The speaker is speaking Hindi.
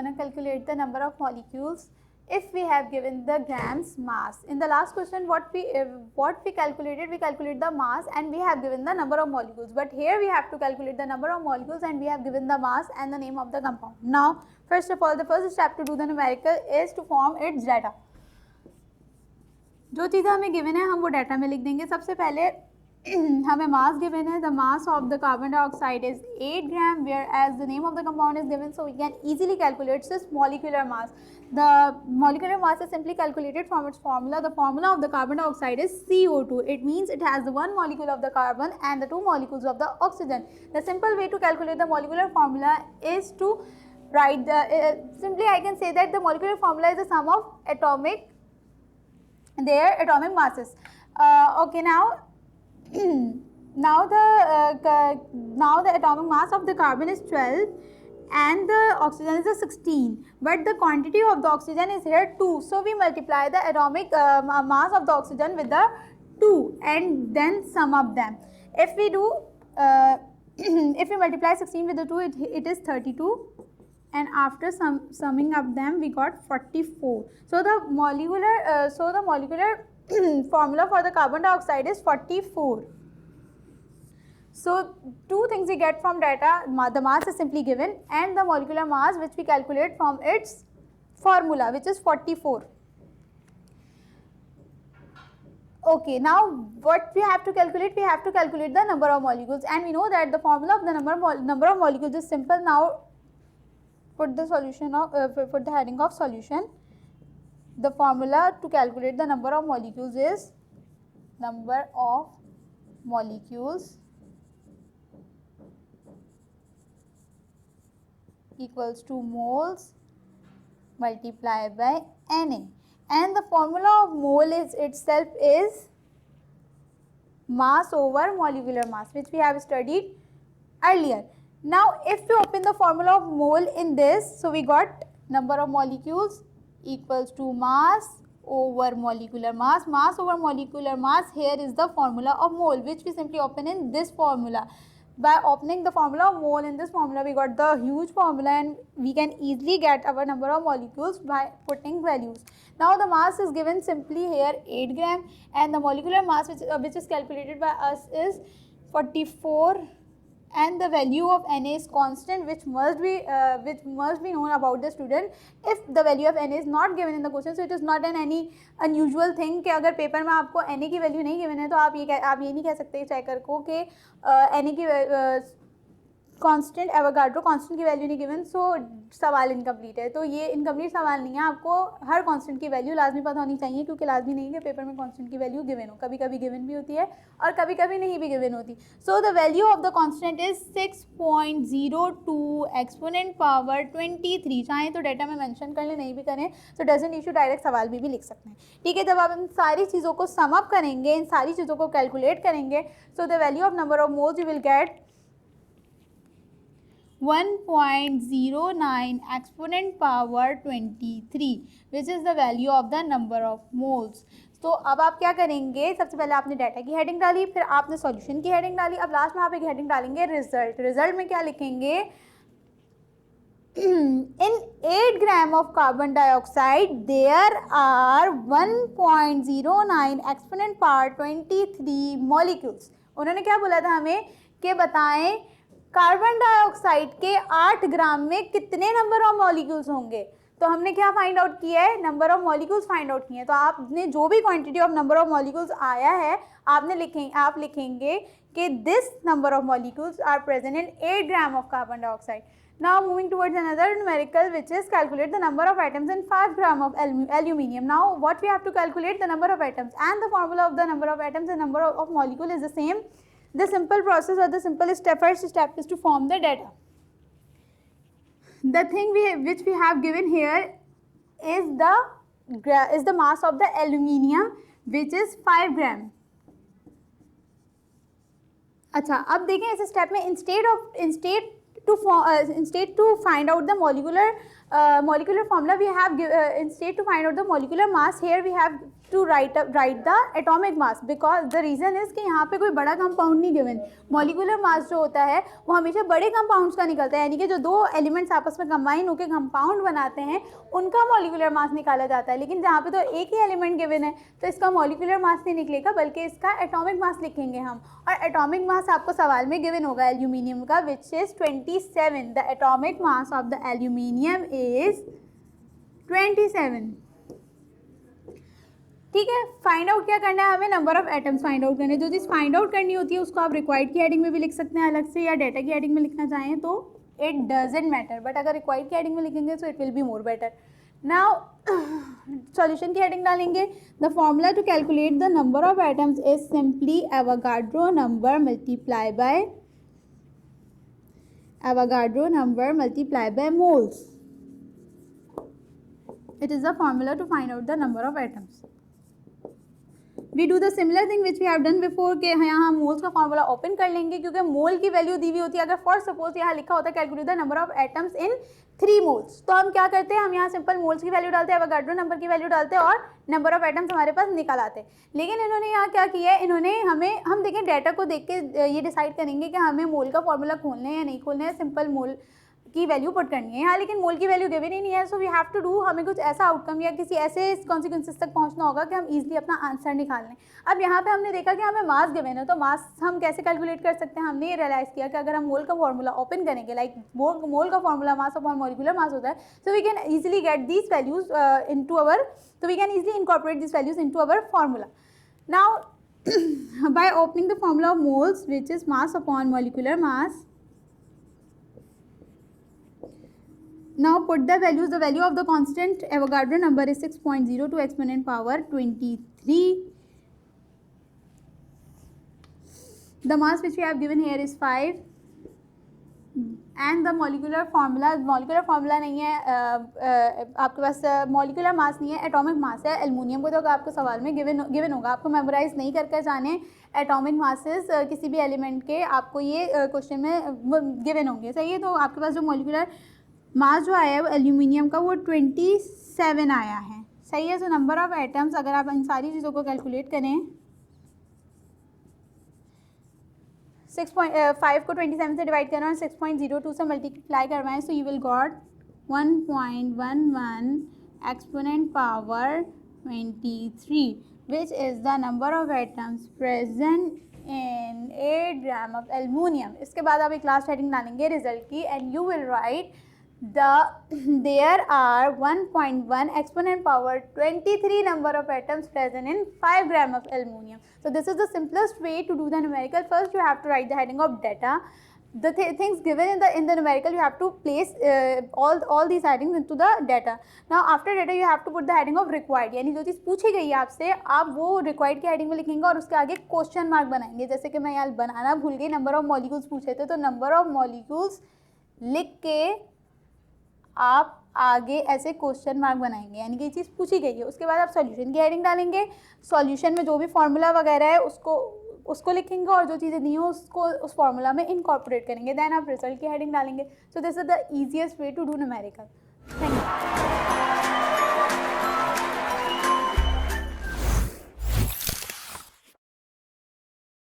gonna calculate the number of molecules if we have given the grams mass. In the last question, what we calculated, we calculate the mass and we have given the number of molecules. But here we have to calculate the number of molecules and we have given the mass and the name of the compound. Now, first of all, the first step to do the numerical is to form its data. जो चीज़ें हमें गिवन है हम वो डाटा में लिख देंगे. सबसे पहले हमें मास गिवन है. The mass of the carbon dioxide is 8 gram, whereas the name of the compound is given, so we can easily calculate this molecular mass. The molecular mass is simply calculated from its formula. The formula of the carbon dioxide is CO2. It means it has the one molecule of the carbon and the two molecules of the oxygen. The simple way to calculate the molecular formula is to write the simply I can say that the molecular formula is the sum of their atomic masses. Okay, now the atomic mass of the carbon is 12 and the oxygen is a 16, but the quantity of the oxygen is here 2, so we multiply the atomic mass of the oxygen with the 2 and then sum up them. If we do if we multiply 16 with the 2, it is 32, and after summing up them we got 44. So the molecular formula for the carbon dioxide is 44. So two things we get from data, the mass is simply given and the molecular mass which we calculate from its formula, which is 44. Okay, now what we have to calculate? We have to calculate the number of molecules, and we know that the formula of the number of molecules is simple. Now put the solution of put the heading of solution. The formula to calculate the number of molecules is number of molecules equals to moles multiplied by Na, and the formula of mole itself is mass over molecular mass, which we have studied earlier. Now if we open the formula of mole in this, so we got number of molecules equals to mass over molecular mass. Mass over molecular mass, here is the formula of mole, which we simply open in this formula. By opening the formula of mole in this formula, we got the huge formula and we can easily get our number of molecules by putting values. Now the mass is given simply here 8 gram and the molecular mass which is calculated by us is 44, and the value of Na is constant, which must be known about the student. If the value of Na is not given in the question, so it is not an any unusual thing कि अगर पेपर में आपको Na की वैल्यू नहीं गिवन है तो आप ये नहीं कह सकते चेकर को कि Na की कांस्टेंट एवोगाड्रो कांस्टेंट की वैल्यू नहीं गिवन, सो सवाल इनकम्प्लीट है. तो ये इनकम्प्लीट सवाल नहीं है. आपको हर कांस्टेंट की वैल्यू लाजमी पता होनी चाहिए, क्योंकि लाजमी नहीं है कि पेपर में कांस्टेंट की वैल्यू गिवन हो. कभी कभी गिवन भी होती है और कभी कभी नहीं भी गिवन होती. So the value of the constant is 6.02 exponent power 23. चाहें तो डाटा में मेंशन कर लें, नहीं भी करें तो डजंट इशू, डायरेक्ट सवाल भी लिख सकते हैं. ठीक है, जब आप इन सारी चीज़ों को सम अप करेंगे, इन सारी चीज़ों को कैलकुलेट करेंगे, so the value of number of moles you will get 1.09 exponent power 23, which is the value of the number of moles. तो अब आप क्या करेंगे, सबसे पहले आपने डाटा की हेडिंग डाली, फिर आपने सॉल्यूशन की हेडिंग डाली, अब लास्ट में आप एक हेडिंग डालेंगे रिजल्ट. रिजल्ट में क्या लिखेंगे, in 8 gram of carbon dioxide there are 1.09 exponent power 23 molecules. उन्होंने क्या बोला था हमें कि बताएं कार्बन डाइऑक्साइड के 8 ग्राम में कितने नंबर ऑफ मॉलिक्यूल्स होंगे. तो हमने क्या फाइंड आउट किया है, number of molecules find out किए हैं. तो आपने जो भी quantity of number of molecules आया है आप लिखेंगे कि this number of molecules are present in 8 gram of carbon dioxide. Now moving towards another numerical, which is calculate the number of atoms in 5 gram of aluminium. Now what we have to calculate, the number of atoms, and the formula of the number of atoms and number of molecule is the same. The simple process or the simple first step is to form the data. The thing which we have given here is the mass of the aluminium, which is 5 gram. अच्छा, अब देखें इस स्टेप में instead to find out the molecular formula, we have instead to find out the molecular mass, here we have to write the atomic mass, because the reason is कि यहाँ पे कोई बड़ा कंपाउंड नहीं गिवन। मॉलिक्यूलर मास जो होता है वो हमेशा बड़े कंपाउंड्स का निकलता है, यानी कि जो दो एलिमेंट्स आपस में कंबाइन होकर कंपाउंड बनाते हैं उनका मॉलिक्यूलर मास निकाला जाता है। लेकिन जहाँ पे तो एक ही एलिमेंट गिवन है तो इसका मॉलिक्यूलर मास नहीं निकलेगा बल्कि इसका एटॉमिक मास लिखेंगे हम। और एटॉमिक मास आपको सवाल में गिवन होगा एल्यूमिनियम का, which is 27। The atomic mass of the aluminium is 27। ठीक है, फाइंड आउट क्या करना है हमें, number of atoms find out करने। जो चीज़ फाइंड आउट करनी होती है उसको आप रिक्वायर्ड की हेडिंग में भी लिख सकते हैं अलग से, या डेटा की हेडिंग में लिखना चाहें तो इट डजेंट मैटर, बट अगर रिक्वायर्ड की हेडिंग में लिखेंगे तो it will be more better. Now solution की हेडिंग डालेंगे। The formula to calculate the number of atoms is simply Avogadro number multiply by moles. It is the formula to find out the number of atoms. We do the similar thing which we have done before कि यहाँ हम मोल्स का फॉर्मूला ओपन कर लेंगे क्योंकि मोल की वैल्यू दी हुई होती है। अगर फॉर सपोज यहाँ लिखा होता है calculate the number of atoms in 3 moles, तो हम क्या करते हैं, हम यहाँ सिंपल मोल्स की वैल्यू डालते हैं, एवोगाड्रो नंबर की वैल्यू डालते हैं और नंबर ऑफ एटम्स हमारे पास निकल आते हैं। लेकिन इन्होंने यहाँ क्या किया है, इन्होंने हम देखें डाटा को देख के ये डिसाइड करेंगे कि हमें मोल का फॉर्मूला खोलना है या नहीं खोलना है, सिंपल मोल की वैल्यू पुट करनी है यहाँ। लेकिन मोल की वैल्यू गिवन ही नहीं है, so we have to do, हमें कुछ ऐसा आउटकम या किसी ऐसे कॉन्सिक्वेंसेस तक पहुँचना होगा कि हम इजीली अपना आंसर निकाल लें। अब यहाँ पे हमने देखा कि हमें मास गिवन है, तो मास हम कैसे कैलकुलेट कर सकते हैं। हमने ये रियलाइज़ किया कि अगर हम मोल का फॉर्मूला ओपन करेंगे, लाइक मोल का formula mass upon molecular mass होता है, so we can easily get these values into our, so we can easily incorporate these values into our formula. Now by opening the formula of moles, which is mass upon molecular mass, now put the values. The value of the constant Avogadro number is 6.02 exponent power 23. The mass which we have given here is 5 and the molecular formula नहीं है आपके पास, molecular mass नहीं है, atomic mass है एल्युमिनियम को, तो आपको सवाल में गिवन होगा, आपको मेमोराइज नहीं करके जाने एटॉमिक मासेस किसी भी एलिमेंट के, आपको ये क्वेश्चन में गिवन होंगे, सही है। तो आपके पास जो मॉलिक्यूलर मास जो आया है वो एल्यूमिनियम का वो 27 आया है, सही है। सो नंबर ऑफ एटम्स अगर आप इन सारी चीज़ों को कैलकुलेट करें, 5 को 27 से डिवाइड करना और 6.02 से मल्टीप्लाई करवाएं, so you will got 1.11 exponent power 23 which is the number of atoms present in 8 gram of aluminium. इसके बाद आप एक लास्ट हेडिंग डालेंगे रिजल्ट की, and you will write there are 1.1 exponent power 23 number of atoms present in 5 gram of aluminium. So this is the simplest way to do the numerical. First you have to write the heading of data, the things given in the numerical, you have to place all these headings into the data. Now after data you have to put the heading of required, यानी जो चीज़ पूछी गई है आपसे आप वो required की heading में लिखेंगे और उसके आगे क्वेश्चन मार्क बनाएंगे। जैसे कि मैं यहाँ बनाना भूल गई, नंबर ऑफ मॉलिक्यूल्स पूछे थे, तो नंबर ऑफ मॉलिक्यूल्स लिख के आप आगे ऐसे क्वेश्चन मार्क बनाएंगे, यानी कि ये चीज़ पूछी गई है। उसके बाद आप सॉल्यूशन की हेडिंग डालेंगे, सॉल्यूशन में जो भी फार्मूला वगैरह है उसको लिखेंगे और जो चीज़ें दी हो उसको उस फार्मूला में इनकॉर्पोरेट करेंगे, देन आप रिजल्ट की हेडिंग डालेंगे। So this is the easiest way to do numerical. Thank you.